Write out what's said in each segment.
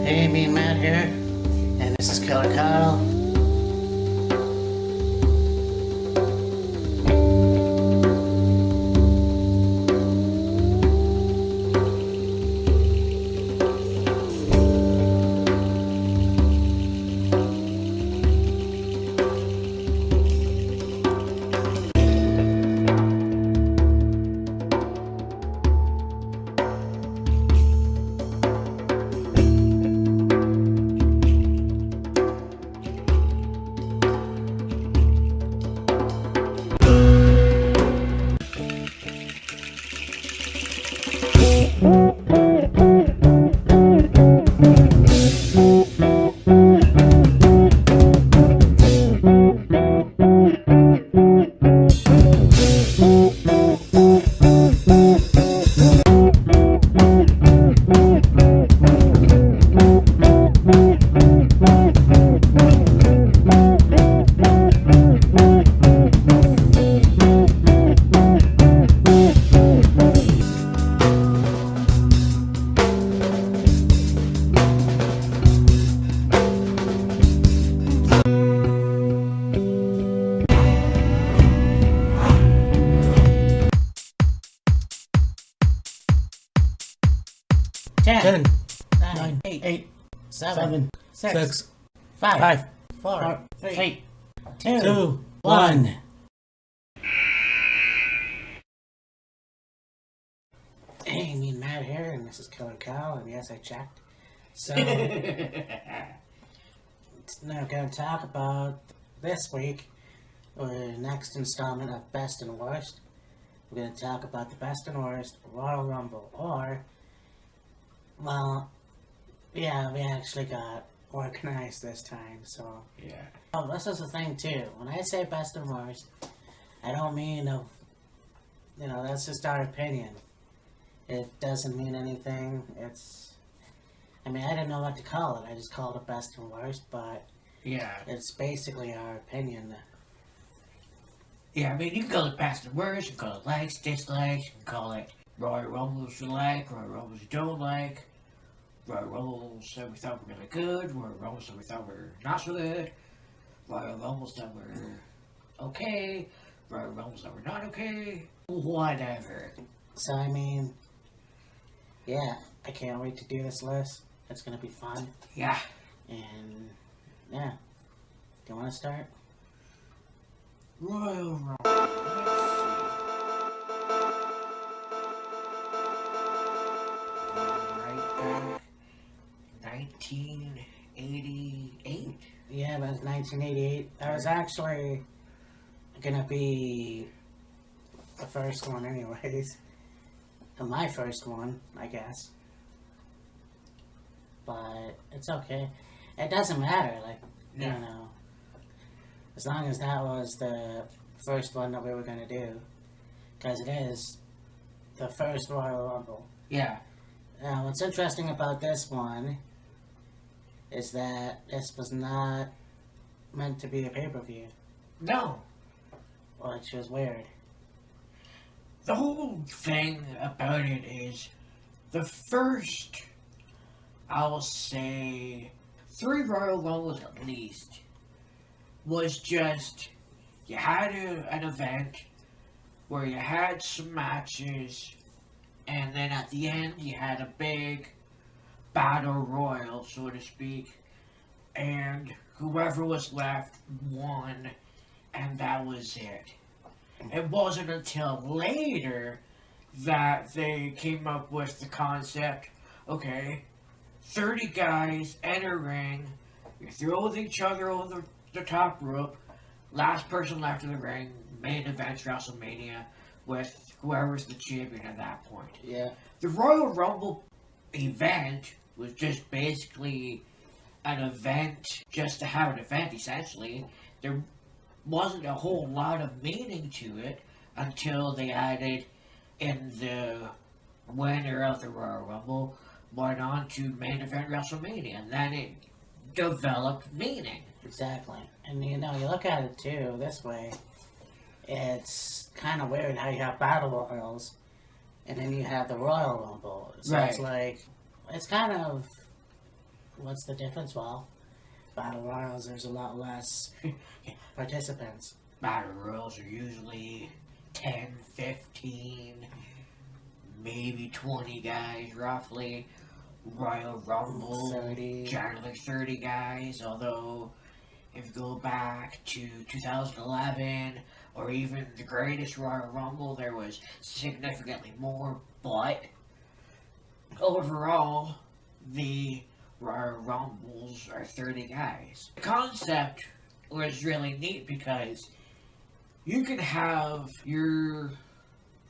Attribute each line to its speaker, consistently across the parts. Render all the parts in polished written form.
Speaker 1: Hey, me and Matt here, and this is Killer Kyle. Ten, nine, eight, seven, six, five, four, three, two, one. Hey, me and Matt here, and this is Killer Kyle, and yes, I checked. So, now going to talk about this week, or next installment of Best and Worst. We're going to talk about the Best and Worst Royal Rumble, or, well, yeah, we actually got organized this time, so.
Speaker 2: Yeah.
Speaker 1: Oh, this is the thing, too. When I say Best and Worst, I don't mean of, that's just our opinion. It doesn't mean anything. I didn't know what to call it. I just called it Best and Worst, but
Speaker 2: Yeah.
Speaker 1: it's basically our opinion.
Speaker 2: Yeah, you can call it best and worst, you can call it likes, dislikes, you can call it Royal Rumbles you like, Royal Rumbles you don't like, Royal Rumbles that we thought were really good, Royal Rumbles that we thought were not so good, Royal Rumbles that were okay, Royal Rumbles that were not okay, whatever.
Speaker 1: So, yeah, I can't wait to do this list. It's going to be fun.
Speaker 2: Yeah.
Speaker 1: And, yeah. Do you want to start?
Speaker 2: Royal Rumble. Right back. 1988.
Speaker 1: Yeah, but it's 1988. That was actually going to be the first one anyways. My first one, I guess. But it's okay. It doesn't matter, as long as that was the first one that we were going to do. Because it is the first Royal Rumble.
Speaker 2: Yeah.
Speaker 1: Now, what's interesting about this one is that this was not meant to be a pay-per-view.
Speaker 2: No.
Speaker 1: Which was weird.
Speaker 2: The whole thing about it is the first, I will say, 3 Royal Rumbles at least, was just, you had an event where you had some matches, and then at the end you had a big battle royal, so to speak, and whoever was left won, and that was it. It wasn't until later that they came up with the concept, okay, 30 guys in a ring, you throw each other over the top rope, last person left in the ring, main event WrestleMania, with whoever's the champion at that point.
Speaker 1: Yeah.
Speaker 2: The Royal Rumble event was just basically an event just to have an event, essentially. There wasn't a whole lot of meaning to it until they added in the winner of the Royal Rumble went on to main event WrestleMania, and then it developed meaning.
Speaker 1: Exactly. And you look at it too this way, it's kind of weird how you have Battle Royals and then you have the Royal Rumble. So
Speaker 2: Right.
Speaker 1: it's like, it's kind of what's the difference? Well, Battle Royals, there's a lot less participants.
Speaker 2: Battle Royals are usually 10, 15, maybe 20 guys, roughly. Royal Rumble,
Speaker 1: 30.
Speaker 2: generally 30 guys, although if you go back to 2011 or even the greatest Royal Rumble, there was significantly more, but overall, the Royal Rumbles are 30 guys. The concept was really neat because you can have your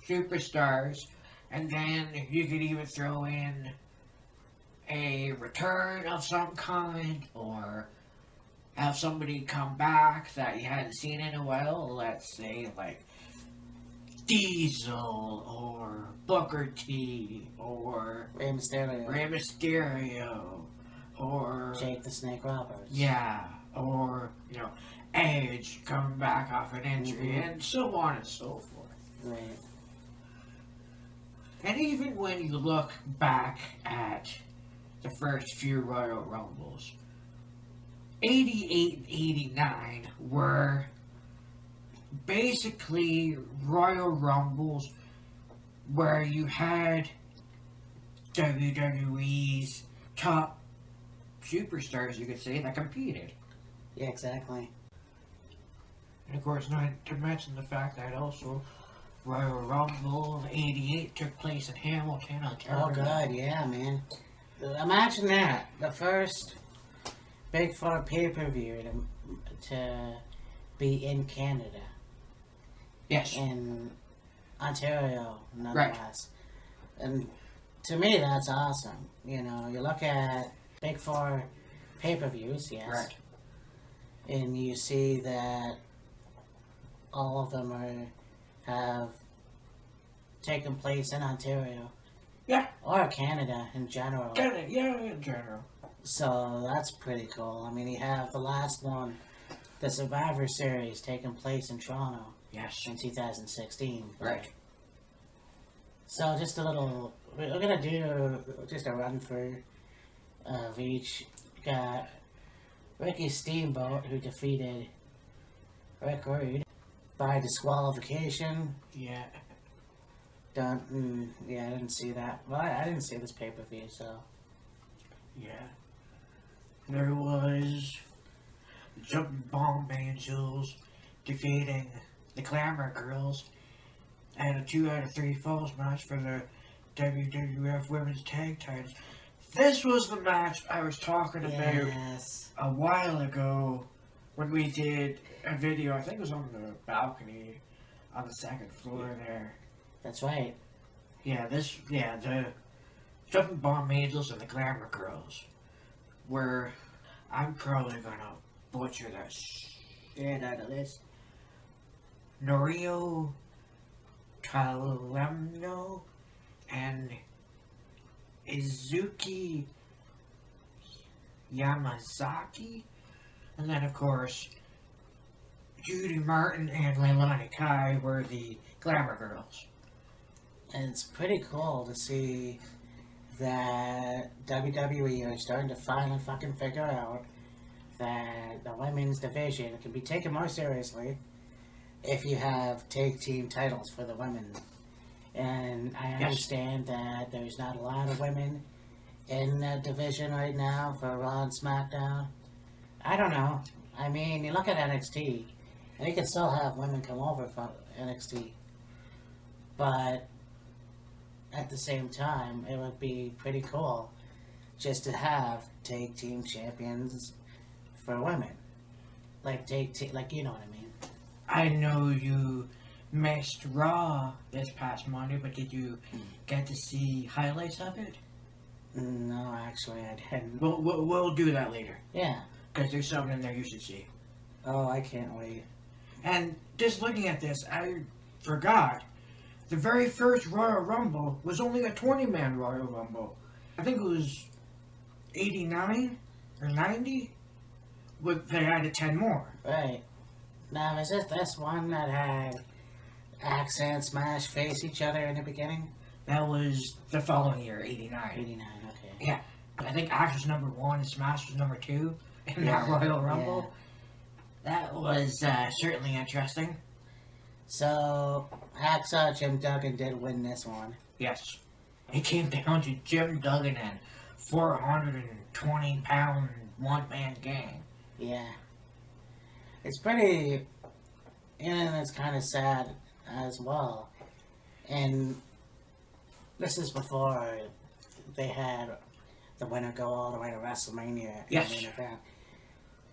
Speaker 2: superstars, and then you could even throw in a return of some kind, or have somebody come back that you hadn't seen in a while. Let's say like Diesel or Booker T or
Speaker 1: Rey
Speaker 2: Mysterio or
Speaker 1: Jake the Snake Roberts.
Speaker 2: yeah, or Edge coming back off an injury, and so on and so forth.
Speaker 1: Right.
Speaker 2: And even when you look back at the first few Royal Rumbles, 88 and 89 were basically Royal Rumbles where you had WWE's top superstars, you could say, that competed.
Speaker 1: Yeah, exactly.
Speaker 2: And of course, not to mention the fact that also Royal Rumble 88 took place in Hamilton, Ontario.
Speaker 1: Oh, God, yeah, man. Imagine that. The first Big Four pay-per-view to be in Canada.
Speaker 2: Yes.
Speaker 1: In Ontario, nonetheless. Right. And to me, that's awesome. You look at Big Four pay-per-views, yes.
Speaker 2: Right.
Speaker 1: And you see that all of them have taken place in Ontario.
Speaker 2: Yeah.
Speaker 1: Or Canada in general.
Speaker 2: Canada, yeah, in general.
Speaker 1: So that's pretty cool. I mean, you have the last one, the Survivor Series, taking place in Toronto.
Speaker 2: Yes.
Speaker 1: In 2016.
Speaker 2: Right.
Speaker 1: So just a little, we're going to do just a run for of each. Got Ricky Steamboat, who defeated Rick Rude by disqualification.
Speaker 2: Yeah.
Speaker 1: Yeah, I didn't see that. Well, I didn't see this pay-per-view, so.
Speaker 2: Yeah. There was Jumping Bomb Angels defeating the Glamour Girls and a 2 out of 3 falls match for the WWF Women's Tag Titles. This was the match I was talking about a while ago when we did a video. I think it was on the balcony on the second floor there.
Speaker 1: That's right.
Speaker 2: Yeah, the Jumping Bomb Angels and the Glamour Girls were, I'm probably gonna butcher that shit out of this, Norio Talemno and Izuki Yamazaki, and then of course Judy Martin and Leilani Kai were the Glamour Girls.
Speaker 1: And it's pretty cool to see that WWE are starting to finally fucking figure out that the women's division can be taken more seriously if you have tag team titles for the women. And I understand that there's not a lot of women in that division right now for Raw and SmackDown. I don't know. I mean, you look at NXT, and you can still have women come over from NXT. But at the same time, it would be pretty cool just to have tag team champions for women. Like you know what I mean.
Speaker 2: I know you missed Raw this past Monday, but did you get to see highlights of it?
Speaker 1: No, actually, I didn't.
Speaker 2: We'll do that later.
Speaker 1: Yeah.
Speaker 2: Because there's something in there you should see.
Speaker 1: Oh, I can't wait.
Speaker 2: And just looking at this, I forgot. The very first Royal Rumble was only a 20-man Royal Rumble. I think it was 89 or 90. They added 10 more.
Speaker 1: Right. Now, is it this one that had Accent Smash face each other in the beginning?
Speaker 2: That was the following year, 89.
Speaker 1: 89, okay.
Speaker 2: Yeah. I think Axe was number 1 and Smash was number 2 in that Royal Rumble. That was certainly interesting.
Speaker 1: So, Hacksaw Jim Duggan did win this one.
Speaker 2: Yes. It came down to Jim Duggan and 420-pound one-man gang.
Speaker 1: Yeah. It's pretty, and it's kind of sad as well. And this is before they had the winner go all the way to WrestleMania.
Speaker 2: Yes.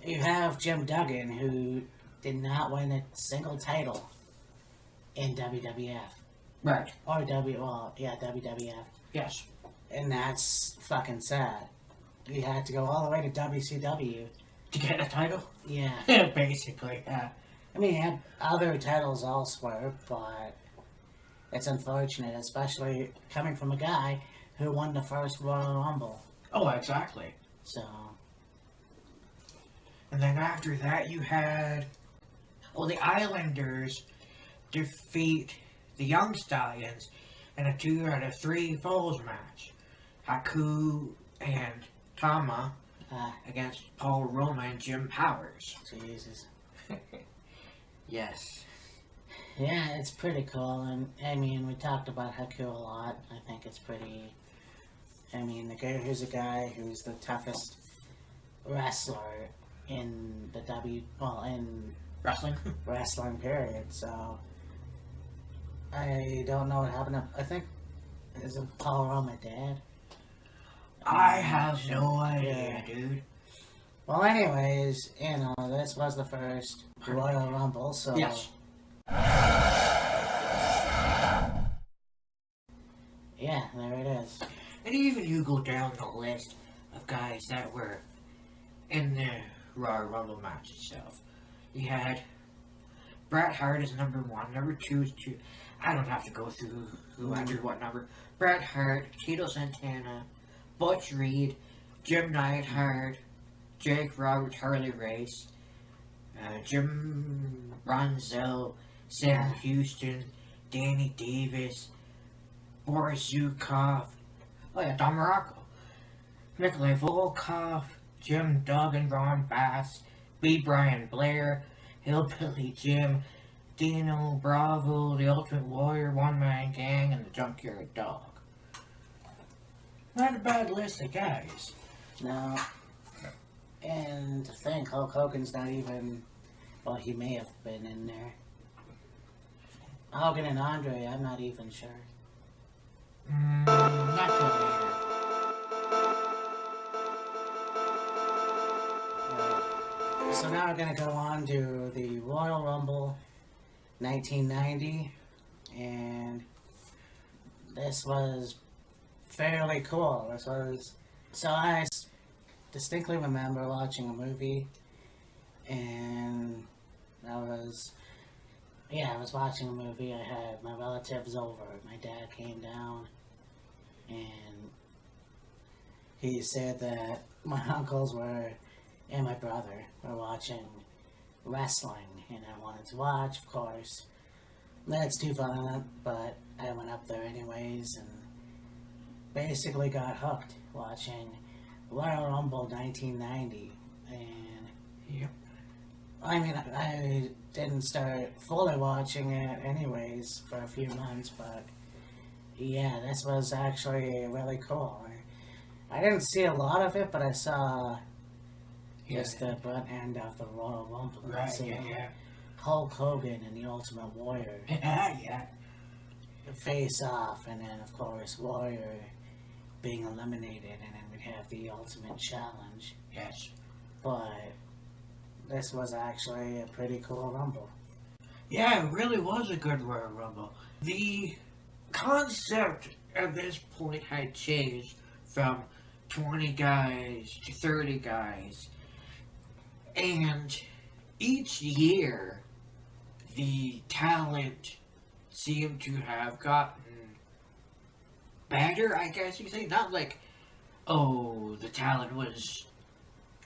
Speaker 1: You have Jim Duggan, who did not win a single title in WWF.
Speaker 2: Right.
Speaker 1: Or WWF.
Speaker 2: Yes.
Speaker 1: And that's fucking sad. You had to go all the way to WCW.
Speaker 2: To get a title?
Speaker 1: Yeah.
Speaker 2: Basically, yeah.
Speaker 1: I mean, he had other titles elsewhere, but it's unfortunate, especially coming from a guy who won the first Royal Rumble.
Speaker 2: Oh, exactly.
Speaker 1: So.
Speaker 2: And then after that, you had... Well, the Islanders defeat the Young Stallions in a 2 out of 3 falls match. Haku and Tama against Paul Roma and Jim Powers.
Speaker 1: Jesus.
Speaker 2: Yes.
Speaker 1: Yeah, it's pretty cool, and I mean, we talked about Haku a lot. I think it's pretty. I mean, here's a guy who's the toughest wrestler in the in wrestling period. So I don't know what happened. I think is it Paul Roma dead?
Speaker 2: I have no idea, dude.
Speaker 1: Well, anyways, this was the first Royal Rumble, so
Speaker 2: yes.
Speaker 1: Yeah, there it is.
Speaker 2: And even you go down the list of guys that were in the Royal Rumble match itself. You had Bret Hart as number 1, number 2 is 2. I don't have to go through who entered what number. Bret Hart, Tito Santana, Butch Reed, Jim Neidhart, Jake Roberts, Harley Race, Jim Ronzell, Sam Houston, Danny Davis, Boris Zukov, Don Morocco, Nikolai Volkov, Jim Duggan, Ron Bass, B. Brian Blair, Hillbilly Jim, Dino Bravo, The Ultimate Warrior, One Man Gang, and the Junkyard Dog. Not a bad list of guys.
Speaker 1: No. And to think Hulk Hogan's not even, well, he may have been in there. Hogan and Andre, I'm not even sure.
Speaker 2: Not really either.
Speaker 1: So now we're going to go on to the Royal Rumble 1990, and this was fairly cool. So I distinctly remember watching a movie, and I was watching a movie. I had my relatives over. My dad came down, and he said that my uncles and my brother were watching wrestling, and I wanted to watch, of course. That's too violent, but I went up there anyways, and basically got hooked watching Royal Rumble 1990, and
Speaker 2: Yep.
Speaker 1: I mean, I didn't start fully watching it anyways for a few months, but yeah, this was actually really cool. I didn't see a lot of it, but I saw just the front end of the Royal Rumble.
Speaker 2: Right,
Speaker 1: So
Speaker 2: yeah.
Speaker 1: Hulk Hogan and the Ultimate Warrior
Speaker 2: Yeah.
Speaker 1: face off, and then of course Warrior being eliminated, and then we'd have the Ultimate Challenge.
Speaker 2: Yes.
Speaker 1: But this was actually a pretty cool Rumble.
Speaker 2: Yeah, it really was a good Royal Rumble. The concept at this point had changed from 20 guys to 30 guys. And each year, the talent seemed to have gotten better, I guess you could say. Not like, oh, the talent was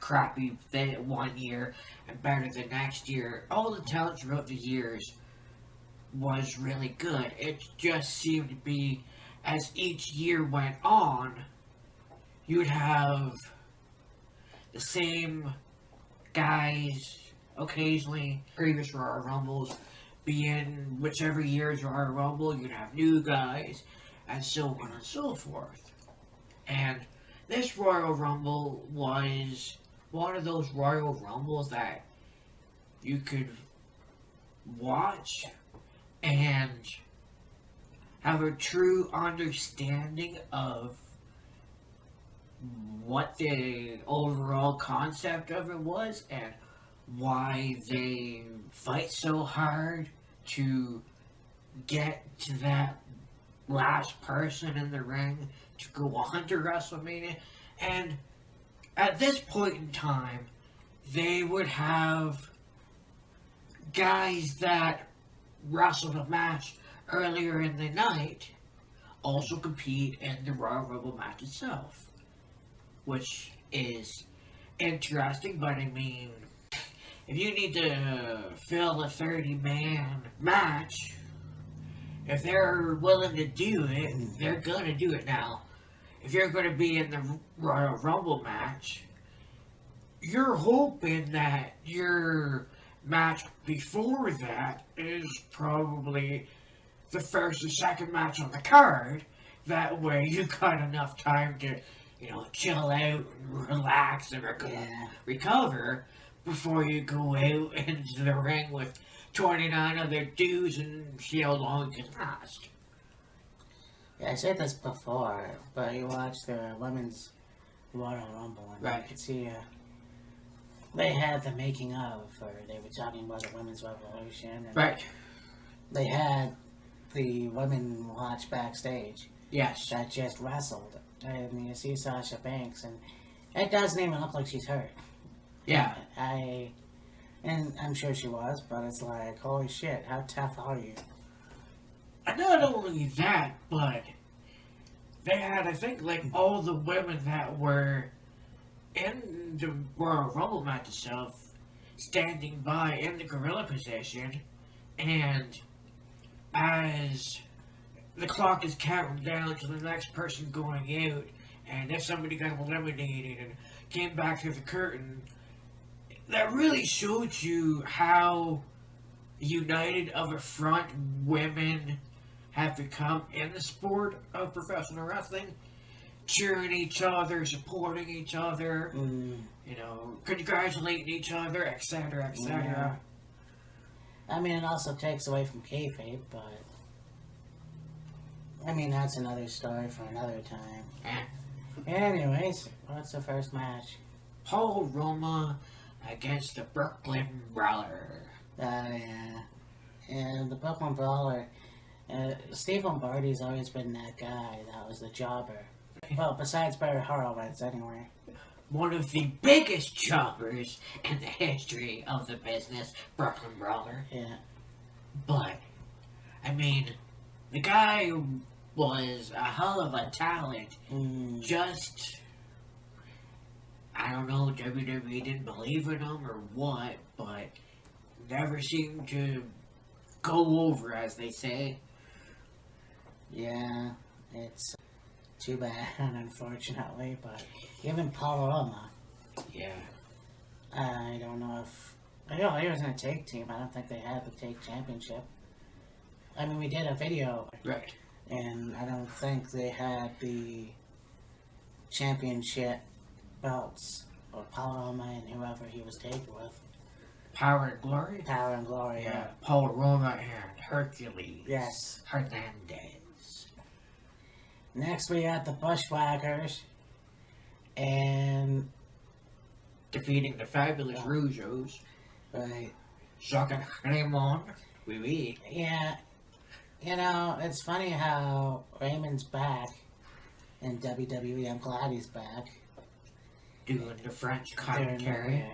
Speaker 2: crappy that one year and better the next year. All the talent throughout the years was really good. It just seemed to be, as each year went on, you would have the same guys occasionally. Previous Royal Rumbles, be in whichever year's Royal Rumble, you'd have new guys, and so on and so forth. And this Royal Rumble was one of those Royal Rumbles that you could watch and have a true understanding of what the overall concept of it was and why they fight so hard to get to that last person in the ring to go on to WrestleMania. And at this point in time, they would have guys that wrestled a match earlier in the night also compete in the Royal Rumble match itself, which is interesting. But I mean, if you need to fill a 30-man match, if they're willing to do it, they're gonna do it now. If you're gonna be in the Royal Rumble match, you're hoping that your match before that is probably the first and second match on the card. That way you got enough time to, chill out and relax and recover before you go out into the ring with 29 other dudes and see how long it can last.
Speaker 1: Yeah, I said this before, but you watch the Women's Royal Rumble and
Speaker 2: Right.
Speaker 1: you could see they had the making of, or they were talking about the Women's Revolution. And
Speaker 2: Right.
Speaker 1: They had the women watch backstage
Speaker 2: Yes.
Speaker 1: that just wrestled. And you see Sasha Banks, and it doesn't even look like she's hurt.
Speaker 2: Yeah.
Speaker 1: And I'm sure she was, but it's like, holy shit, how tough are you?
Speaker 2: And not only that, but they had, I think, like all the women that were in the Royal Rumble match itself standing by in the gorilla position, and as the clock is counting down to the next person going out, and if somebody got eliminated and came back through the curtain, that really showed you how united of a front women have become in the sport of professional wrestling, cheering each other, supporting each other, congratulating each other, etc., etc.
Speaker 1: I mean, it also takes away from kayfabe, but I mean, that's another story for another time. Anyways, what's the first match?
Speaker 2: Paul Roma against the Brooklyn Brawler.
Speaker 1: Yeah. And the Brooklyn Brawler, Steve Lombardi's always been that guy that was the jobber. Well, besides Barry Horowitz, anyway.
Speaker 2: One of the biggest jobbers in the history of the business, Brooklyn Brawler.
Speaker 1: Yeah.
Speaker 2: But, I mean, the guy was a hell of a talent. Just, I don't know, WWE didn't believe in him or what, but never seemed to go over, as they say.
Speaker 1: Yeah, it's too bad, unfortunately, but even Paul Roma,
Speaker 2: Yeah.
Speaker 1: I don't know if... he was in a tag team. I don't think they had the tag championship. I mean, we did a video,
Speaker 2: Right.
Speaker 1: and I don't think they had the championship belts, or Paul Roma and whoever he was tagged with.
Speaker 2: Power and Glory?
Speaker 1: Power and Glory,
Speaker 2: Yeah. Paul Roma and Hercules.
Speaker 1: Yes.
Speaker 2: Hernandez.
Speaker 1: Next we got the Bushwhackers, and...
Speaker 2: Defeating the Fabulous Rougeos.
Speaker 1: Right.
Speaker 2: Shocking Raymond. Oui.
Speaker 1: Yeah, it's funny how Raymond's back in WWE. I'm glad he's back.
Speaker 2: Doing the French commentary.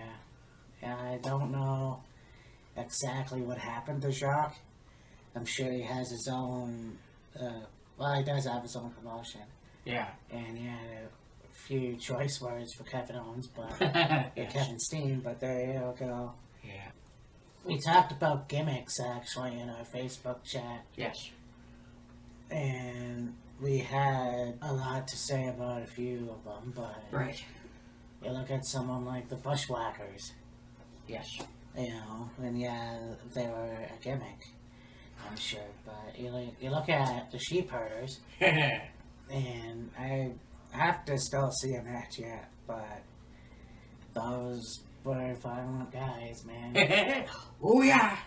Speaker 1: Yeah, I don't know exactly what happened to Jacques. I'm sure he has his own, he does have his own promotion.
Speaker 2: Yeah.
Speaker 1: And he had a few choice words for Kevin Owens, but
Speaker 2: Yes.
Speaker 1: Kevin Steen, but there you go.
Speaker 2: Yeah.
Speaker 1: We talked about gimmicks, actually, in our Facebook chat.
Speaker 2: Yes.
Speaker 1: And we had a lot to say about a few of them, but
Speaker 2: Right.
Speaker 1: you look at someone like the Bushwhackers,
Speaker 2: Yes.
Speaker 1: you know, and yeah, they were a gimmick, I'm sure. But you look at the Sheep Herders, and I have to still see a match yet, but those were violent guys, man.
Speaker 2: Oh yeah.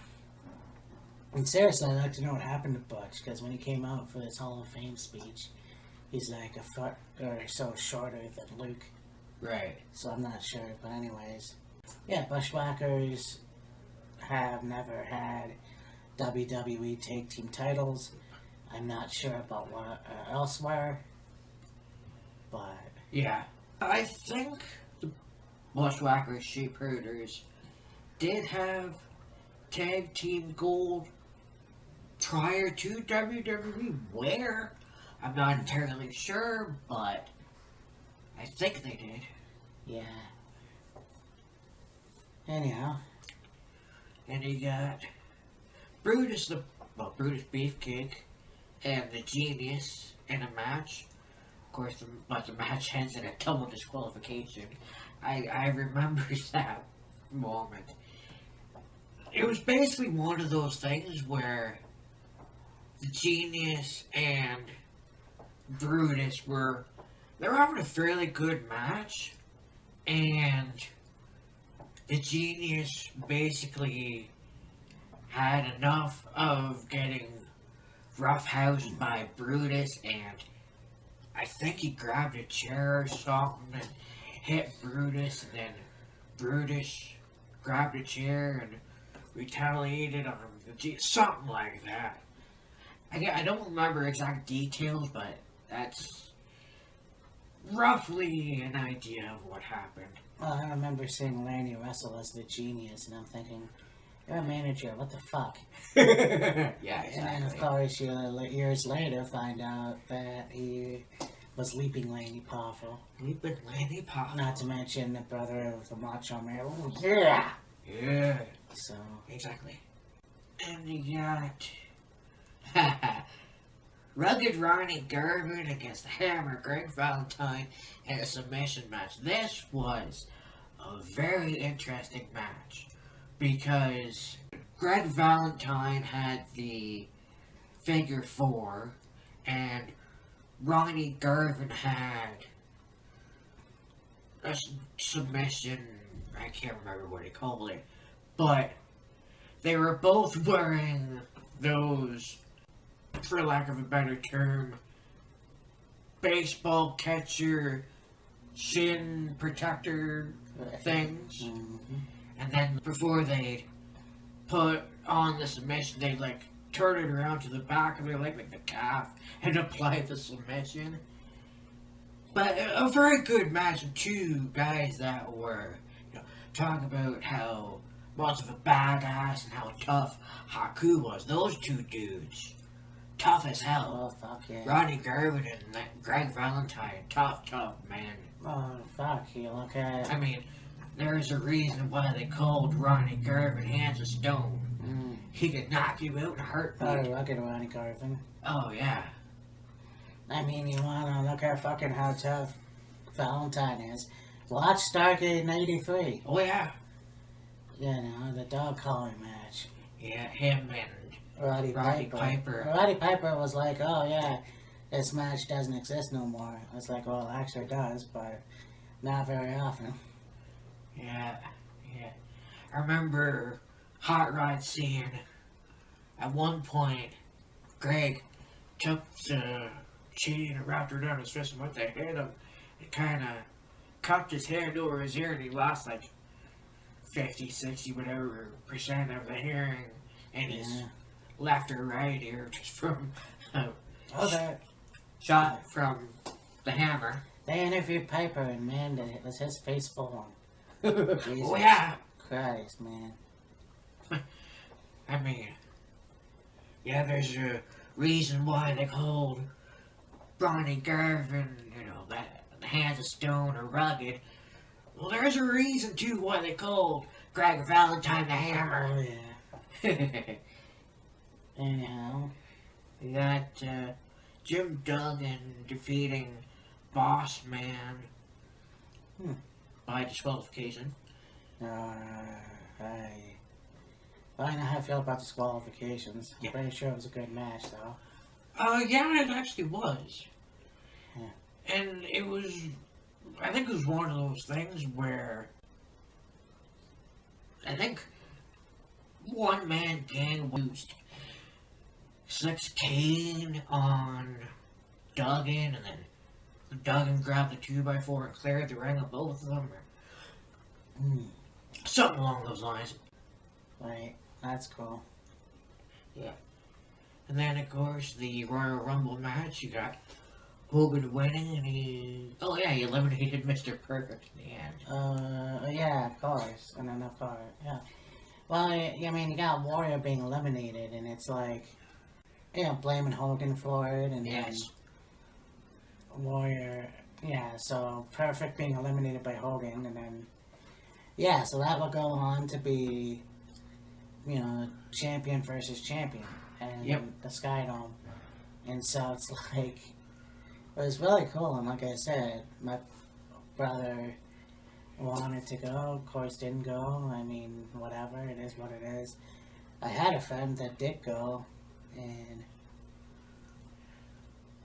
Speaker 1: And seriously, I'd like to know what happened to Butch, because when he came out for his Hall of Fame speech, he's like a foot or so shorter than Luke.
Speaker 2: Right.
Speaker 1: So I'm not sure, but anyways. Yeah, Bushwhackers have never had WWE Tag Team titles. I'm not sure about what elsewhere, but
Speaker 2: Yeah. I think the Bushwhackers Sheep Herders did have tag team gold prior to WWE. Where? I'm not entirely sure, but I think they did.
Speaker 1: yeah. Anyhow,
Speaker 2: And you got Brutus Brutus Beefcake and the Genius in a match. Of course, but the match ends in a double disqualification. I remember that moment. It was basically one of those things where the Genius and Brutus they were having a fairly good match, and the Genius basically had enough of getting roughhoused by Brutus, and I think he grabbed a chair or something and hit Brutus, and then Brutus grabbed a chair and retaliated on him. Something like that. I don't remember exact details, but that's roughly an idea of what happened.
Speaker 1: well, I remember seeing Lanny wrestle as the Genius, and I'm thinking, you're a manager, what the fuck?
Speaker 2: Yeah, exactly.
Speaker 1: And then, of course, years later, find out that he was Leaping Lanny Powerful.
Speaker 2: Leaping Lanny Powerful.
Speaker 1: Not to mention the brother of the Macho Man. Oh, yeah!
Speaker 2: Yeah.
Speaker 1: So,
Speaker 2: Exactly. And you got Rugged Ronnie Garvin against the Hammer, Greg Valentine, in a submission match. This was a very interesting match because Greg Valentine had the figure 4 and Ronnie Garvin had a submission. I can't remember what he called it, but they were both wearing those, for lack of a better term, baseball catcher shin protector things.
Speaker 1: mm-hmm.
Speaker 2: And then before they'd put on the submission, they'd turn it around to the back of their leg, like the calf, and apply the submission. But a very good match of two guys that were, talking about how much of a badass and how tough Haku was. Those two dudes, tough as hell.
Speaker 1: Oh, fuck yeah.
Speaker 2: Ronnie Garvin and Greg Valentine, tough man.
Speaker 1: Oh, fuck, you look at...
Speaker 2: I mean, there's a reason why they called Ronnie Garvin Hands of Stone. He could knock you out in a heartbeat.
Speaker 1: Oh, look at Ronnie Garvin.
Speaker 2: Oh, yeah.
Speaker 1: I mean, you wanna look at fucking how tough Valentine is. Watch Stargate 93.
Speaker 2: Oh, yeah.
Speaker 1: You know, the dog collar match.
Speaker 2: Yeah, him and
Speaker 1: Roddy
Speaker 2: Roddy
Speaker 1: Piper.
Speaker 2: Piper.
Speaker 1: Roddy Piper was like, oh yeah, this match doesn't exist no more. I was like, well, it actually does, but not very often.
Speaker 2: Yeah. I remember Hot Rod seeing at one point Greg took the chain and wrapped her down his fist and went to hit him and kind of cupped his hand over his ear, and he lost 50, 60, whatever percent of the hearing in his left or right ear just from
Speaker 1: that.
Speaker 2: shot from the hammer.
Speaker 1: They interviewed Piper, and man, it was his face full on. Jesus
Speaker 2: Oh, yeah.
Speaker 1: Christ, man.
Speaker 2: I mean, yeah, there's a reason why they called Ronnie Garvin, the Hands of Stone or Rugged. Well, there's a reason, too, why they called Greg Valentine the Hammer.
Speaker 1: Oh, yeah. Anyhow.
Speaker 2: You got Jim Duggan defeating Boss Man by disqualification.
Speaker 1: I know how I feel about disqualifications.
Speaker 2: Yeah.
Speaker 1: I'm pretty sure it was a good match, though.
Speaker 2: Yeah, it actually was.
Speaker 1: Yeah.
Speaker 2: And it was, I think it was one of those things where I think one man gang used Slick's cane on Duggan, and then Duggan grabbed the 2x4 and cleared the ring of both of them. Or something along those lines.
Speaker 1: Right. That's cool.
Speaker 2: Yeah. And then, of course, the Royal Rumble match, you got Hogan winning, and he eliminated Mr. Perfect in the end.
Speaker 1: Yeah, of course. And then, of course, yeah. Well, I mean, you got Warrior being eliminated, and it's like, blaming Hogan for it, and
Speaker 2: Yes.
Speaker 1: then Warrior, so Perfect being eliminated by Hogan, and then, so that will go on to be, champion versus champion, and the Sky Dome. And so it's like, it was really cool, and like I said, my brother wanted to go, of course didn't go. I mean, whatever, it is what it is. I had a friend that did go, and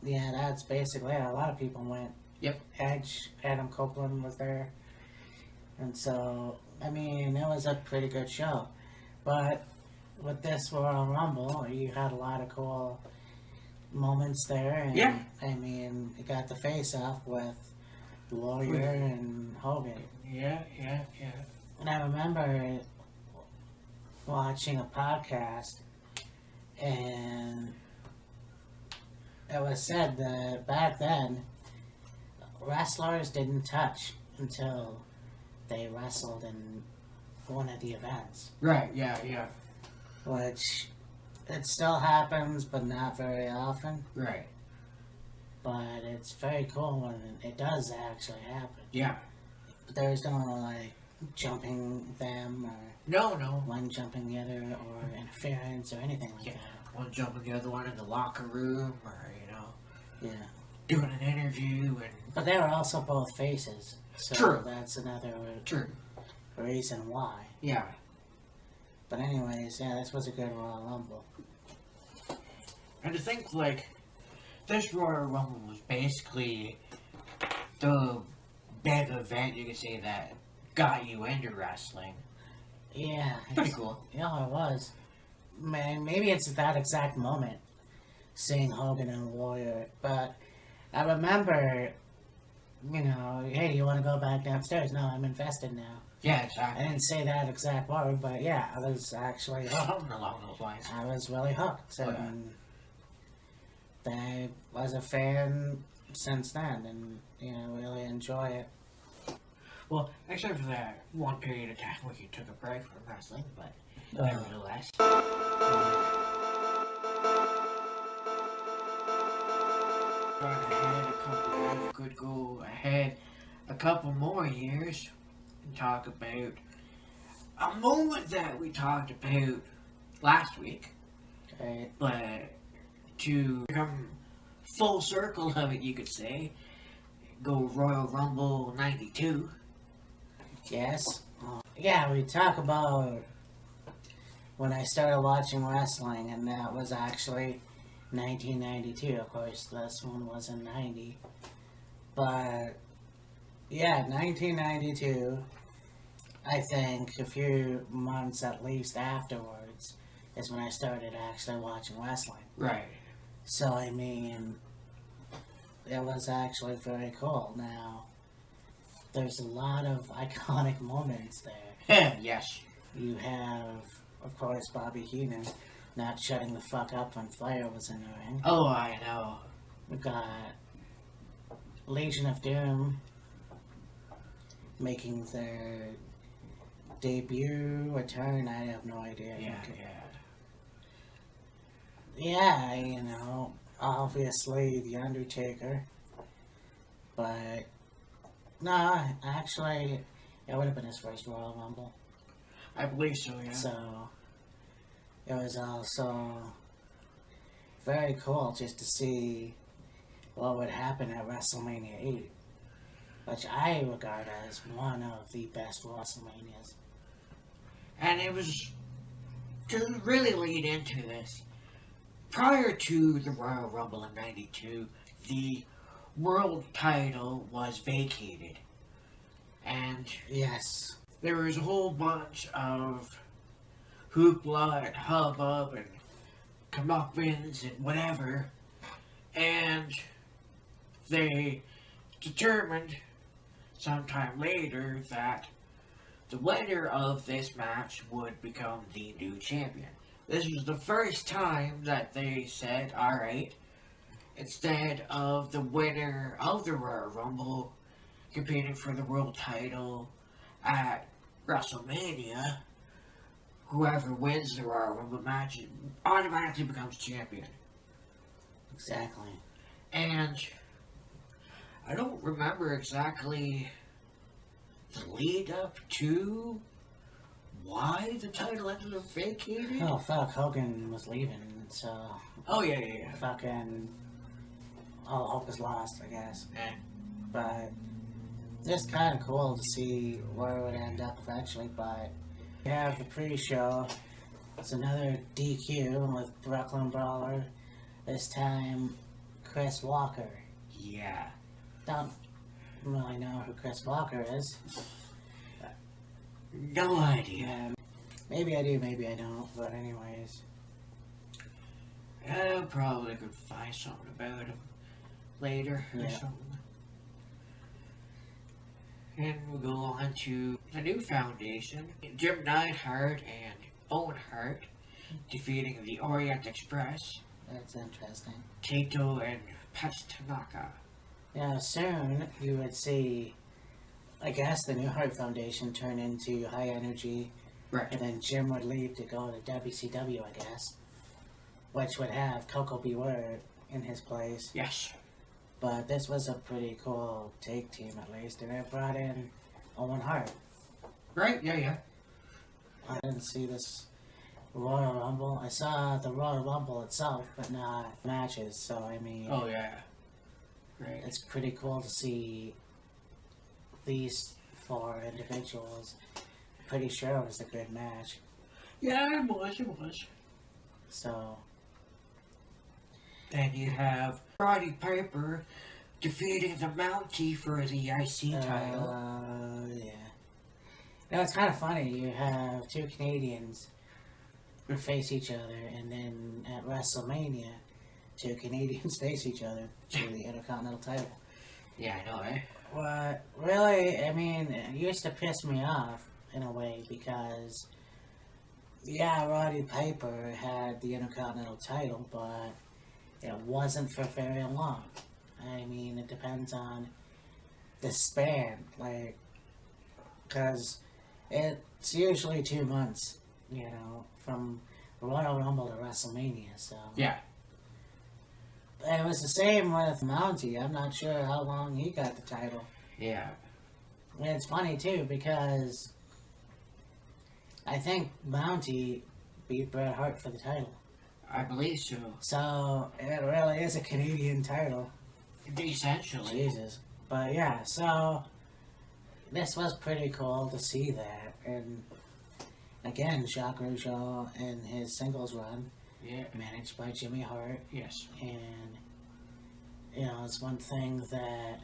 Speaker 1: that's basically it. A lot of people went.
Speaker 2: Yep.
Speaker 1: Edge, Adam Copeland was there, and so, I mean, it was a pretty good show. But with this Royal Rumble, you had a lot of cool moments there, and I mean, you got the face-off with Warrior and Hogan.
Speaker 2: Yeah.
Speaker 1: And I remember watching a podcast, and it was said that back then, wrestlers didn't touch until they wrestled in one of the events.
Speaker 2: Right, yeah.
Speaker 1: Which, it still happens, but not very often.
Speaker 2: Right.
Speaker 1: But it's very cool when it does actually happen.
Speaker 2: Yeah.
Speaker 1: But there's no, like, jumping them, or
Speaker 2: No.
Speaker 1: one jumping the other, or interference, or anything like that.
Speaker 2: One jumping the other one in the locker room, or,
Speaker 1: Yeah.
Speaker 2: doing an interview, and...
Speaker 1: But they were also both faces. So
Speaker 2: True.
Speaker 1: that's another
Speaker 2: True.
Speaker 1: reason why.
Speaker 2: Yeah.
Speaker 1: But anyways, this was a good Royal Rumble.
Speaker 2: And to think, like, this Royal Rumble was basically the big event, you could say, that got you into wrestling.
Speaker 1: Yeah.
Speaker 2: Pretty cool.
Speaker 1: Yeah, it was. Man, maybe it's that exact moment, seeing Hogan and Warrior. But I remember, hey, you want to go back downstairs? No, I'm invested now.
Speaker 2: Yeah,
Speaker 1: I
Speaker 2: exactly.
Speaker 1: didn't say that exact word, but I was actually hooked.
Speaker 2: Something along those lines.
Speaker 1: I was really hooked,
Speaker 2: Oh, yeah.
Speaker 1: and I was a fan since then, and really enjoy it.
Speaker 2: Well, except for that one period of time where you took a break from wrestling, but nevertheless. Could go ahead a couple more years and talk about a moment that we talked about last week,
Speaker 1: Right.
Speaker 2: but to come full circle of it, you could say, go Royal Rumble 92.
Speaker 1: Yes. We talk about when I started watching wrestling, and that was actually 1992. Of course, this one was in 90. But, 1992, I think a few months at least afterwards, is when I started actually watching wrestling.
Speaker 2: Right.
Speaker 1: So, I mean, it was actually very cool. Now, there's a lot of iconic moments there.
Speaker 2: Yes.
Speaker 1: You have, of course, Bobby Heenan not shutting the fuck up when Flair was in the ring.
Speaker 2: Oh, I know.
Speaker 1: We've got Legion of Doom making their debut, return, I have no idea. Yeah, obviously The Undertaker. But, no, actually, it would have been his first Royal Rumble.
Speaker 2: I believe so, yeah.
Speaker 1: So, it was also very cool just to see what would happen at WrestleMania 8, which I regard as one of the best WrestleManias.
Speaker 2: And it was to really lead into this. Prior to the Royal Rumble in '92, the world title was vacated. And
Speaker 1: Yes.
Speaker 2: there was a whole bunch of hoopla and hubbub and comeuppance and whatever. And they determined sometime later that the winner of this match would become the new champion. This was the first time that they said, alright, instead of the winner of the Royal Rumble competing for the world title at WrestleMania, whoever wins the Royal Rumble match automatically becomes champion.
Speaker 1: Exactly.
Speaker 2: And I don't remember exactly the lead up to why the title ended up vacated.
Speaker 1: Oh, fuck, Hogan was leaving, so...
Speaker 2: Oh, yeah.
Speaker 1: Fucking... all hope is lost, I guess.
Speaker 2: Eh.
Speaker 1: But... it's kind of cool to see where it would end up eventually, but... you have the pre-show. It's another DQ with Brooklyn Brawler. This time, Chris Walker.
Speaker 2: Yeah.
Speaker 1: Don't really know who Chris Walker is.
Speaker 2: No idea.
Speaker 1: Maybe I do, maybe I don't, but anyways.
Speaker 2: I probably could find something about him later or
Speaker 1: Yeah.
Speaker 2: something. And we'll go on to the new foundation. Jim Neidhart and Owen Hart defeating the Orient Express,
Speaker 1: That's interesting.
Speaker 2: Kato and Pat Tanaka.
Speaker 1: Now, soon you would see, I guess, the New Heart Foundation turn into High Energy,
Speaker 2: Right.
Speaker 1: and then Jim would leave to go to WCW, I guess, which would have Coco Beware in his place.
Speaker 2: Yes.
Speaker 1: But this was a pretty cool tag team, at least, and it brought in Owen Hart.
Speaker 2: Right? Yeah.
Speaker 1: I didn't see this Royal Rumble. I saw the Royal Rumble itself, but not matches, so I mean...
Speaker 2: Oh, yeah. Right.
Speaker 1: It's pretty cool to see these four individuals. Pretty sure it was a good match.
Speaker 2: Yeah, it was.
Speaker 1: So,
Speaker 2: Then you have Roddy Piper defeating the Mountie for the IC title.
Speaker 1: yeah. Now it's kind of funny. You have two Canadians who face each other, and then at WrestleMania, two Canadians face each other for the Intercontinental title.
Speaker 2: Yeah, I know, eh?
Speaker 1: What really, I mean, it used to piss me off in a way because, yeah, Roddy Piper had the Intercontinental title, but it wasn't for very long. I mean, it depends on the span, like, because it's usually 2 months, you know, from Royal Rumble to WrestleMania, so.
Speaker 2: Yeah.
Speaker 1: And it was the same with Mountie. I'm not sure how long he got the title.
Speaker 2: Yeah.
Speaker 1: And it's funny, too, because I think Mountie beat Bret Hart for the title.
Speaker 2: I believe so.
Speaker 1: So, it really is a Canadian title.
Speaker 2: Essentially.
Speaker 1: Jesus. But yeah, so this was pretty cool to see that. And again, Jacques Rougeau in his singles run,
Speaker 2: Yeah.
Speaker 1: managed by Jimmy Hart.
Speaker 2: Yes.
Speaker 1: And, you know, it's one thing that,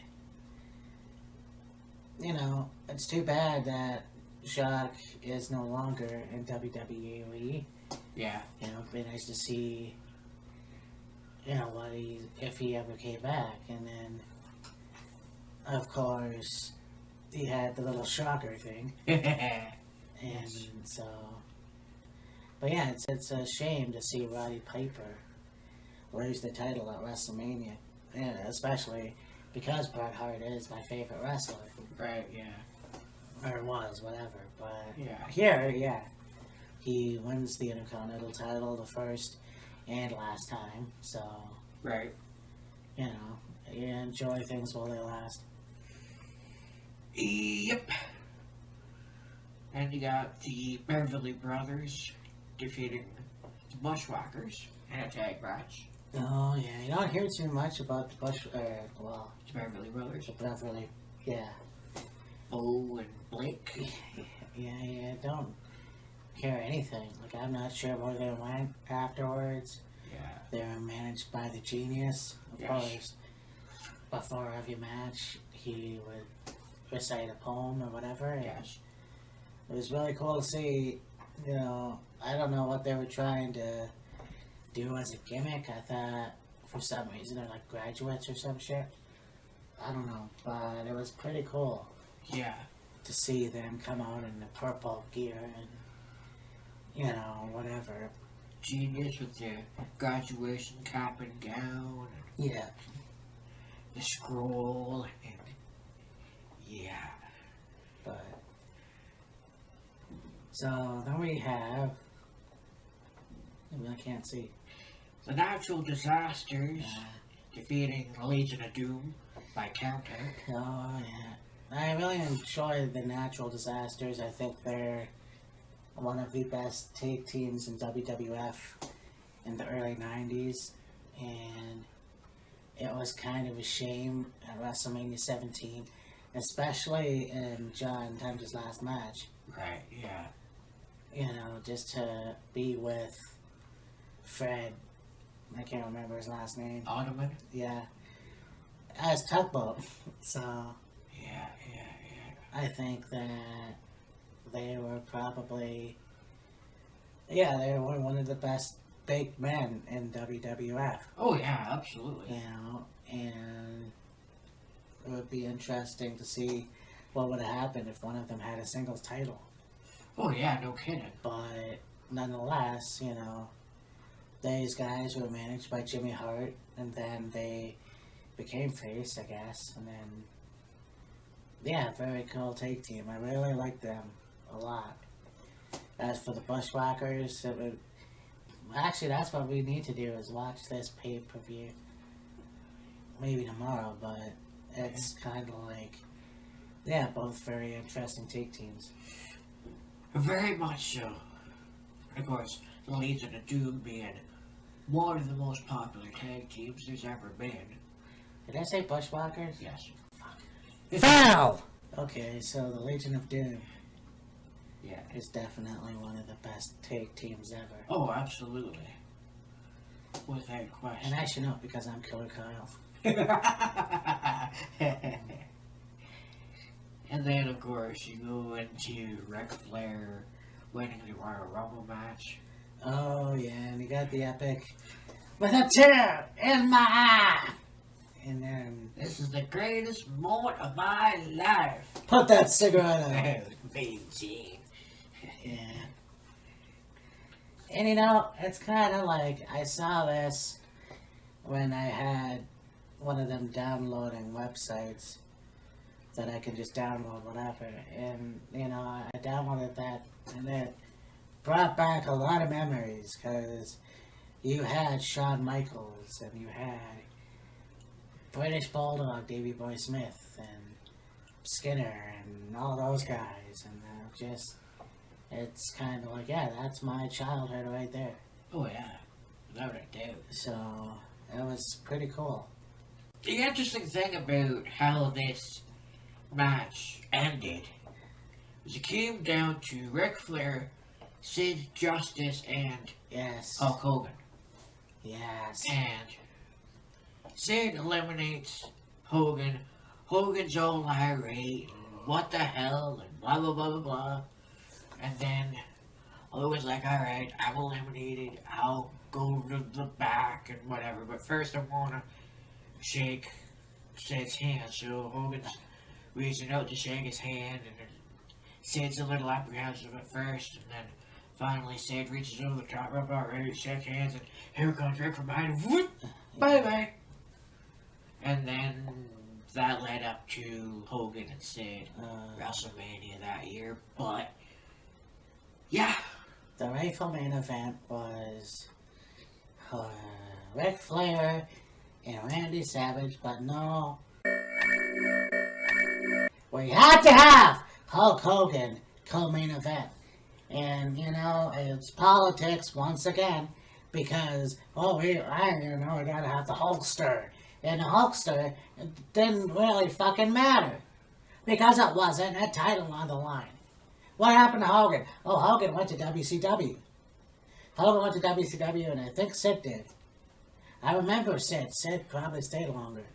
Speaker 1: you know, it's too bad that Jacques is no longer in WWE.
Speaker 2: Yeah.
Speaker 1: You know, it'd be nice to see, you know, if he ever came back. And then, of course, he had the little shocker thing. And so, but yeah, it's a shame to see Roddy Piper lose the title at WrestleMania. Yeah, especially because Bret Hart is my favorite wrestler.
Speaker 2: Right, yeah.
Speaker 1: Or was, whatever. But
Speaker 2: Yeah.
Speaker 1: here, yeah. He wins the Intercontinental title the first and last time. So,
Speaker 2: Right.
Speaker 1: you know, you enjoy things while they last.
Speaker 2: Yep. And you got the Beverly Brothers defeating the Bushwhackers in a tag match.
Speaker 1: Oh yeah, you don't hear too much about the well,
Speaker 2: The Beverly Brothers.
Speaker 1: the Beverly. Yeah,
Speaker 2: Bo and Blake.
Speaker 1: yeah, don't hear anything. Like I'm not sure where they went afterwards.
Speaker 2: Yeah.
Speaker 1: They were managed by the Genius, of
Speaker 2: Yes.
Speaker 1: course. Before every match, he would recite a poem or whatever. And
Speaker 2: Yes.
Speaker 1: it was really cool to see. You know, I don't know what they were trying to do as a gimmick. I thought for some reason they're like graduates or some shit. I don't know, but it was pretty cool
Speaker 2: Yeah.
Speaker 1: to see them come out in the purple gear and you know whatever.
Speaker 2: Genius with their graduation cap and gown.
Speaker 1: Yeah,
Speaker 2: The scroll. And yeah.
Speaker 1: but so then we have. I can't see.
Speaker 2: The Natural Disasters
Speaker 1: Uh,
Speaker 2: defeating the Legion of Doom by countout.
Speaker 1: Oh yeah, I really enjoy the Natural Disasters. I think they're one of the best tag teams in WWF in the early '90s, and it was kind of a shame at WrestleMania 17, especially in John Tender's last match.
Speaker 2: Right, yeah.
Speaker 1: You know, just to be with Fred. I can't remember his last name.
Speaker 2: Ottoman?
Speaker 1: Yeah, as Tugboat. So.
Speaker 2: Yeah.
Speaker 1: I think that they were probably, yeah, they were one of the best big men in WWF,
Speaker 2: Oh, yeah, absolutely.
Speaker 1: you know, and it would be interesting to see what would have happened if one of them had a singles title.
Speaker 2: Oh, yeah, no kidding.
Speaker 1: But nonetheless, you know, these guys were managed by Jimmy Hart, and then they became face, I guess, and then yeah, very cool tag team. I really like them a lot. As for the Bushwhackers, it would actually that's what we need to do is watch this pay-per-view. Maybe tomorrow, but it's kind of like yeah, both very interesting tag teams.
Speaker 2: Very much so. Of course, the Legion of Doom being one of the most popular tag teams there's ever been.
Speaker 1: Did I say Bushwhackers?
Speaker 2: Yes.
Speaker 1: Foul! Okay, so the Legion of Doom
Speaker 2: Yeah.
Speaker 1: is definitely one of the best tag teams ever.
Speaker 2: Oh, absolutely. Without
Speaker 1: And
Speaker 2: question.
Speaker 1: I should know because I'm Killer Kyle.
Speaker 2: And then, of course, you go into Ric Flair winning the Royal Rumble match.
Speaker 1: Oh yeah, and you got the epic with a tear in my eye. And then
Speaker 2: This is the greatest moment of my life.
Speaker 1: put that cigarette out.
Speaker 2: Amazing.
Speaker 1: Yeah. And you know, it's kind of like I saw this when I had one of them downloading websites that I can just download whatever. And, you know, I downloaded that and it brought back a lot of memories because you had Shawn Michaels and you had British Bulldog, Davey Boy Smith, and Skinner, and all those guys. And just, it's kind of like, yeah, that's my childhood right there.
Speaker 2: Oh, yeah. Without a doubt.
Speaker 1: So, it was pretty cool.
Speaker 2: The interesting thing about how this match ended was it came down to Ric Flair, Sid Justice, and
Speaker 1: Yes.
Speaker 2: Hulk Hogan.
Speaker 1: Yes.
Speaker 2: And Sid eliminates Hogan. Hogan's all irate and what the hell and blah blah blah blah blah. And then Hogan's like, alright, I'm eliminated. I'll go to the back and whatever. But first I wanna shake Sid's hand. So Hogan's reaching out to shake his hand and then Sid's a little apprehensive at first and then finally Sid reaches over the top rope, ready to shake hands, and here comes Rick from behind him. Whoop! Bye bye. And then that led up to Hogan and Sid WrestleMania that year. But yeah,
Speaker 1: The rightful main event was Ric Flair and Randy Savage, but no. We had to have Hulk Hogan co-main event. And, you know, it's politics once again because, I gotta have the Hulkster. And the Hulkster didn't really fucking matter. Because it wasn't a title on the line. What happened to Hogan? Oh, Hogan went to WCW. Hogan went to WCW, and I think Sid did. I remember Sid. Sid probably stayed longer.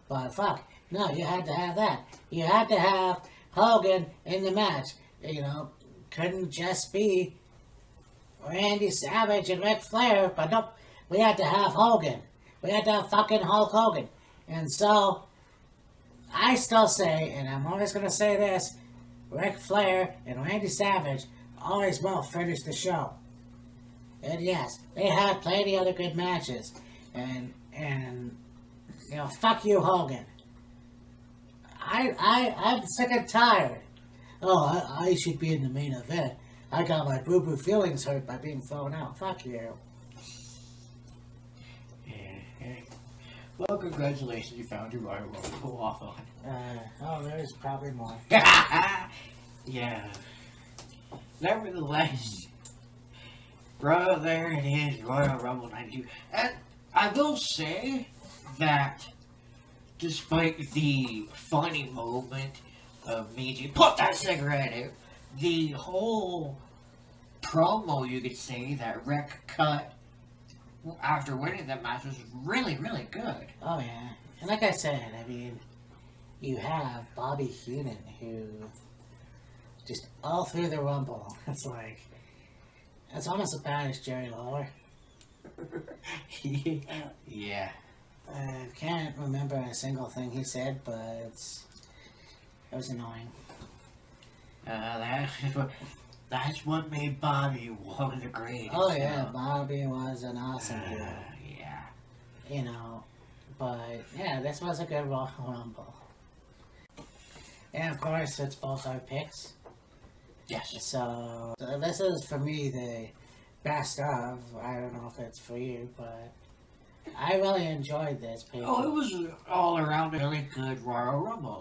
Speaker 1: But fuck, no, you had to have that. You had to have Hogan in the match. Couldn't just be Randy Savage and Ric Flair, but nope, we had to have Hogan. We had to have fucking Hulk Hogan. And so, I still say, and I'm always going to say this, Ric Flair and Randy Savage always will finish the show. And yes, they had plenty of other good matches. And fuck you, Hogan. I'm sick and tired. Oh, I should be in the main event. I got my boo-boo feelings hurt by being thrown out. Fuck you.
Speaker 2: Well, congratulations, you found your Royal Rumble off on.
Speaker 1: There's probably more.
Speaker 2: Yeah. Nevertheless, bro, there it is, Royal Rumble 92. And I will say that despite the funny moment of me put that cigarette out, the whole promo, you could say, that Rick cut after winning that match was really, really good.
Speaker 1: Oh, yeah. And like I said, I mean, you have Bobby Heenan, who just all through the Rumble, it's almost as bad as Jerry Lawler.
Speaker 2: Yeah.
Speaker 1: I can't remember a single thing he said, but it was annoying.
Speaker 2: That's what made Bobby one of the greatest.
Speaker 1: Oh yeah, Bobby was an awesome dude.
Speaker 2: Yeah.
Speaker 1: But yeah, this was a good Royal Rumble. And of course, it's both our picks.
Speaker 2: Yes.
Speaker 1: So this is for me the best of. I don't know if it's for you, but I really enjoyed this paper.
Speaker 2: Oh, it was all around a really good Royal Rumble.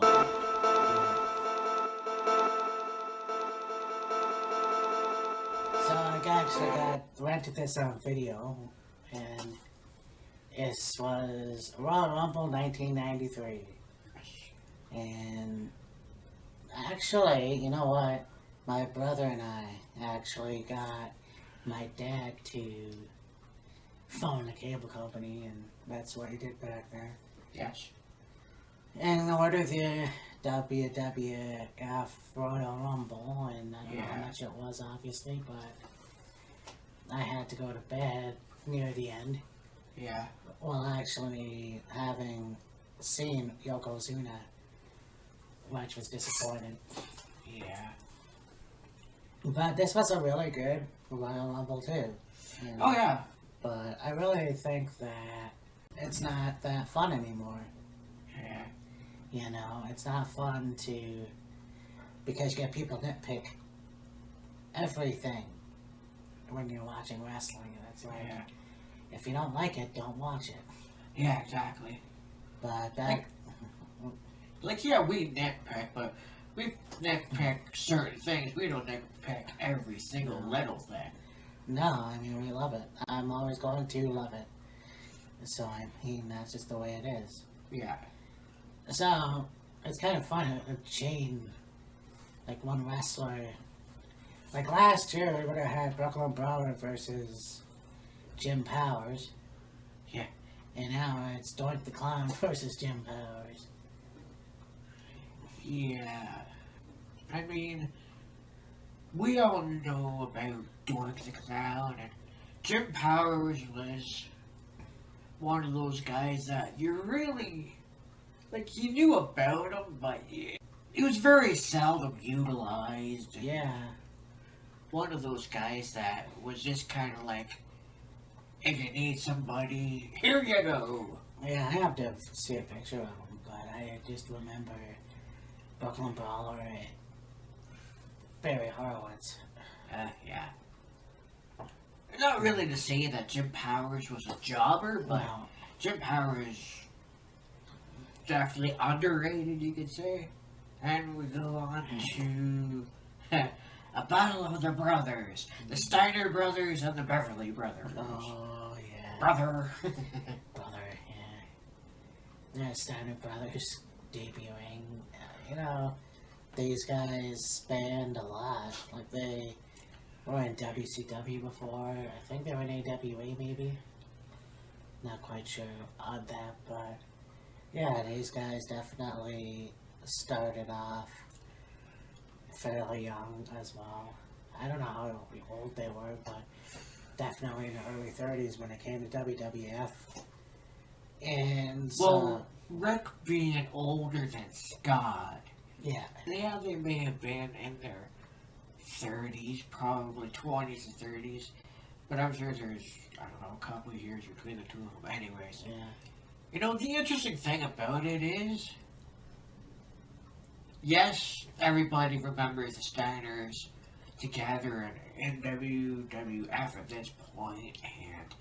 Speaker 1: So I actually rented this on video, and this was Royal Rumble 1993. And actually, you know what? My brother and I actually got my dad to phone the cable company, and that's what he did back there.
Speaker 2: Yes.
Speaker 1: And order the WWF Royal Rumble, and I don't know how much it was, obviously, but I had to go to bed near the end.
Speaker 2: Yeah.
Speaker 1: Well, actually, having seen Yokozuna, which was disappointing.
Speaker 2: Yeah.
Speaker 1: But this was a really good Royal Rumble, too.
Speaker 2: Oh, yeah.
Speaker 1: But I really think that it's not that fun anymore.
Speaker 2: Yeah.
Speaker 1: It's not fun because you get people nitpick everything when you're watching wrestling. And it's like, if you don't like it, don't watch it.
Speaker 2: Yeah, exactly.
Speaker 1: But that...
Speaker 2: We nitpick, but we nitpick certain things. We don't nitpick every single little thing.
Speaker 1: No, I mean, we love it. I'm always going to love it. So, I mean, that's just the way it is.
Speaker 2: Yeah.
Speaker 1: So, it's kind of fun to chain, one wrestler. Like last year, we would have had Brooklyn Brawler versus Jim Powers.
Speaker 2: Yeah.
Speaker 1: And now it's Doink the Clown versus Jim Powers.
Speaker 2: Yeah. I mean, we all know about Doink the Clown, and Jim Powers was one of those guys that you really... you knew about him, but he was very seldom utilized.
Speaker 1: Yeah.
Speaker 2: One of those guys that was just kind of if you need somebody, here you go.
Speaker 1: Yeah, I have to see a picture of him, but I just remember Brooklyn Brawler and Barry Horowitz.
Speaker 2: Yeah. Not really to say that Jim Powers was a jobber, but Jim Powers definitely underrated, you could say. And we go on to a Battle of the Brothers. The Steiner Brothers and the Beverly Brothers.
Speaker 1: Oh, yeah.
Speaker 2: Brother.
Speaker 1: Brother, yeah. Steiner Brothers debuting. You know, these guys spanned a lot. Like, they were in WCW before. I think they were in AWA, maybe. Not quite sure on that, but yeah, these guys definitely started off fairly young as well. I don't know how old they were, but definitely in the early 30s when it came to WWF. And so,
Speaker 2: Well, Rick being older than Scott,
Speaker 1: yeah,
Speaker 2: they may have been in their 30s, probably 20s and 30s, but I'm sure there's, I don't know, a couple of years between the two of them anyways.
Speaker 1: yeah.
Speaker 2: You know, the interesting thing about it is, yes, everybody remembers the Steiners together in WWF at this point, and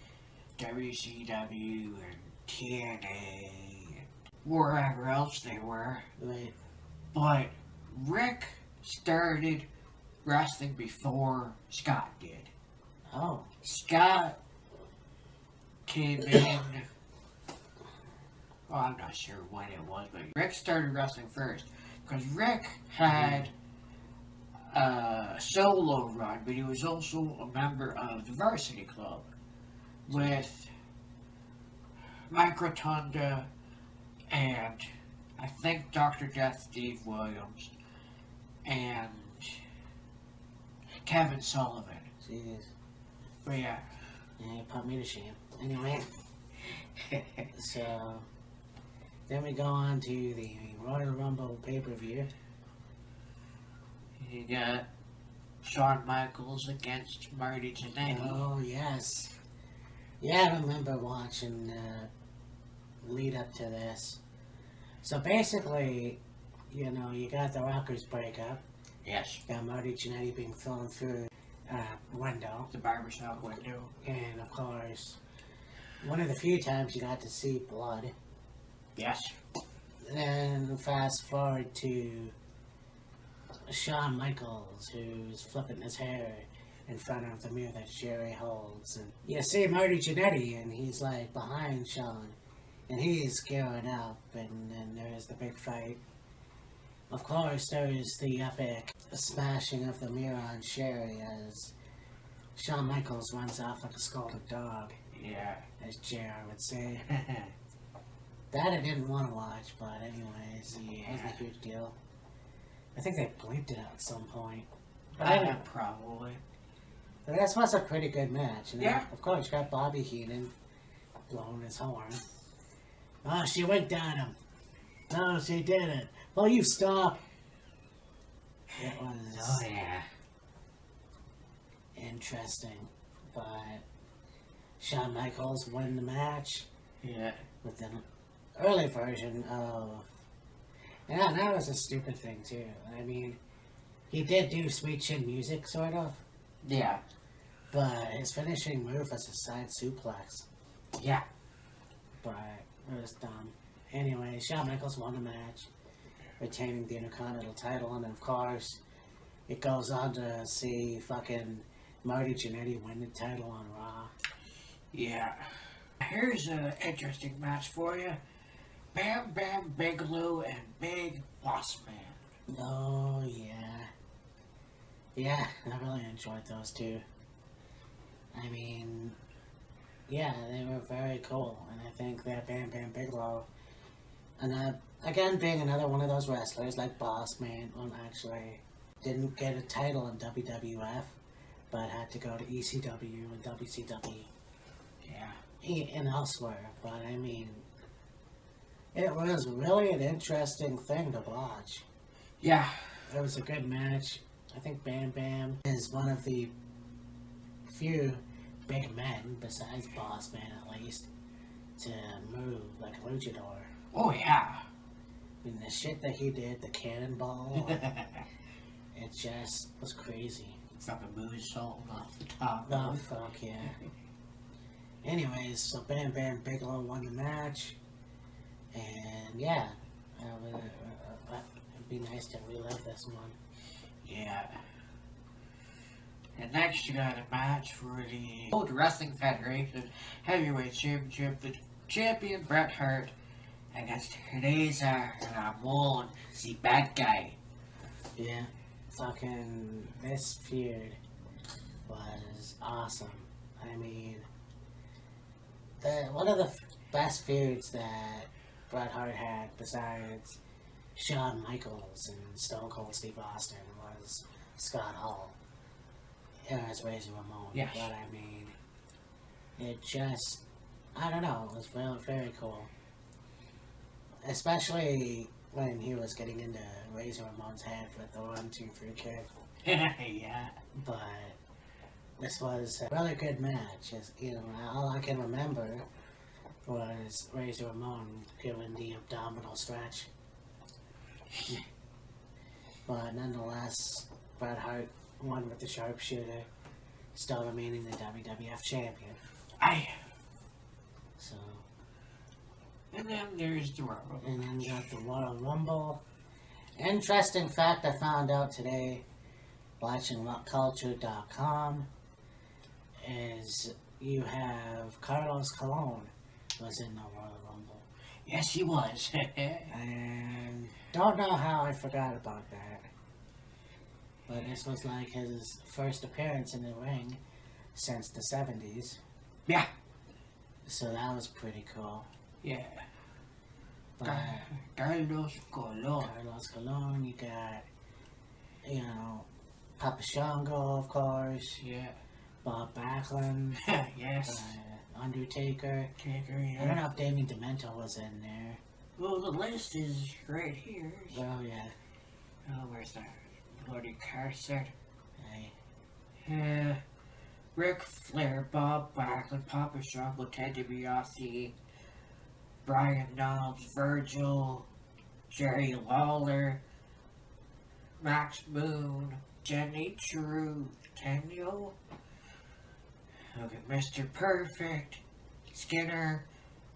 Speaker 2: WCW and TNA and wherever else they were.
Speaker 1: Right.
Speaker 2: But Rick started wrestling before Scott did.
Speaker 1: Oh,
Speaker 2: Scott came in. Well, I'm not sure when it was, but Rick started wrestling first. Because Rick had a solo run, but he was also a member of the Varsity Club with Mike Rotunda and I think Dr. Death Steve Williams and Kevin Sullivan.
Speaker 1: jeez.
Speaker 2: But yeah.
Speaker 1: Yeah, you put me to shame. Anyway, so then we go on to the Royal Rumble pay-per-view.
Speaker 2: You got Shawn Michaels against Marty Jannetty.
Speaker 1: Oh, yes. Yeah, I remember watching lead up to this. So basically, you know, you got the Rockers breakup.
Speaker 2: Yes.
Speaker 1: You got Marty Jannetty being thrown through window.
Speaker 2: The barbershop window.
Speaker 1: And, of course, one of the few times you got to see blood.
Speaker 2: Yes.
Speaker 1: Then fast forward to Shawn Michaels, who's flipping his hair in front of the mirror that Jerry holds. And you see Marty Jannetty, and he's like behind Shawn, and he's gearing up, and then there's the big fight. Of course, there's the epic smashing of the mirror on Sherry as Shawn Michaels runs off like a scalded dog,
Speaker 2: Yeah.
Speaker 1: as JR would say. That I didn't want to watch, but anyways, it wasn't a huge deal. I think they bleeped it out at some point. But I don't.
Speaker 2: Probably.
Speaker 1: But that was a pretty good match. And
Speaker 2: Yeah.
Speaker 1: then, of course, you got Bobby Heenan blowing his horn. Oh, she winked at him. No, she didn't. Well, you stop. It was
Speaker 2: Oh, yeah.
Speaker 1: interesting. But Shawn Michaels won the match
Speaker 2: Yeah.
Speaker 1: with an early version of... Yeah, that was a stupid thing, too. I mean, he did do Sweet Chin Music, sort of.
Speaker 2: Yeah.
Speaker 1: But his finishing move was a side suplex.
Speaker 2: Yeah.
Speaker 1: But it was dumb. Anyway, Shawn Michaels won the match, retaining the Intercontinental title, and then, of course, it goes on to see fucking Marty Jannetty win the title on Raw.
Speaker 2: Yeah. Here's an interesting match for you. Bam Bam Bigelow and Big Boss Man.
Speaker 1: Oh, yeah. Yeah, I really enjoyed those two. I mean, yeah, they were very cool, and I think that Bam Bam Bigelow, and again, being another one of those wrestlers like Boss Man, actually didn't get a title in WWF, but had to go to ECW and WCW.
Speaker 2: Yeah.
Speaker 1: And elsewhere, but I mean, it was really an interesting thing to watch.
Speaker 2: Yeah.
Speaker 1: It was a good match. I think Bam Bam is one of the few big men, besides Boss Man at least, to move like a luchador.
Speaker 2: Oh, yeah.
Speaker 1: I mean, the shit that he did, the cannonball, it just was crazy.
Speaker 2: Fucking moonsault off the top.
Speaker 1: Oh, fuck yeah. Anyways, so Bam Bam Bigelow won the match. And yeah, it'd be nice to relive this one.
Speaker 2: Yeah. And next you got a match for the World Wrestling Federation Heavyweight Championship. The champion Bret Hart against Razor Ramon, the bad guy.
Speaker 1: Yeah, fucking this feud was awesome. I mean, one of the best feuds that Bret Hart had, besides Shawn Michaels and Stone Cold Steve Austin, was Scott Hall as Razor Ramon.
Speaker 2: Yes.
Speaker 1: But I mean, it just, I don't know, it was very, very cool. Especially when he was getting into Razor Ramon's head with the 1, 2, 3 kick.
Speaker 2: Yeah.
Speaker 1: But this was a really good match. All I can remember was Razor Ramon giving the abdominal stretch. But nonetheless, Bret Hart won with the sharpshooter, still remaining the WWF champion. So,
Speaker 2: And then there's the Royal Rumble.
Speaker 1: and then you got the Royal Rumble. Interesting fact I found out today, watching WhatCulture.com, is you have Carlos Colon was in the Royal Rumble.
Speaker 2: Yes, he was.
Speaker 1: And don't know how I forgot about that. But this was like his first appearance in the ring since the 70s.
Speaker 2: Yeah.
Speaker 1: So that was pretty cool.
Speaker 2: Yeah.
Speaker 1: But
Speaker 2: Carlos Colon.
Speaker 1: Carlos Colon, you got, Papa Shango, of course.
Speaker 2: Yeah.
Speaker 1: Bob Backlund.
Speaker 2: Yes.
Speaker 1: Undertaker.
Speaker 2: Taker,
Speaker 1: I don't know if Damien Demento was in there.
Speaker 2: Well, the list is right here.
Speaker 1: Well, yeah.
Speaker 2: Oh, where's that bloody cursor?
Speaker 1: Hey.
Speaker 2: Ric Flair, Bob Backlund, Papa Shango, Ted DiBiase, Brian Knobs, Virgil, Jerry Lawler, Max Moon, Jenny True, Tenyo, okay, Mr. Perfect, Skinner,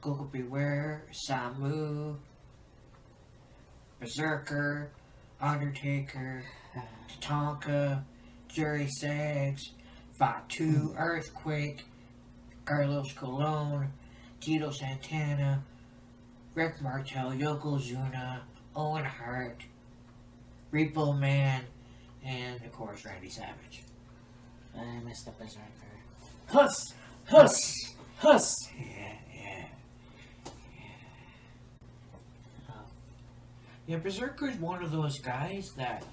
Speaker 2: Google Beware, Samu, Berserker, Undertaker, Tatanka, Jerry Sags, Fatu, Earthquake, Carlos Colon, Tito Santana, Rick Martel, Yokozuna, Owen Hart, Repo Man, and of course Randy Savage.
Speaker 1: I missed the Berserker.
Speaker 2: Huss! Yeah. Yeah, Berserker's one of those guys that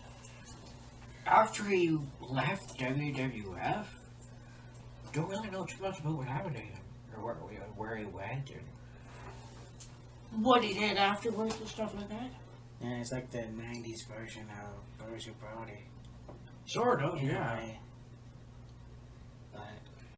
Speaker 2: after he left WWF, don't really know too much about what happened to him, or where he went, and what he did afterwards and stuff like that.
Speaker 1: Yeah, it's like the 90s version of Bruiser Brody.
Speaker 2: Sort of,
Speaker 1: In a
Speaker 2: yeah.
Speaker 1: way.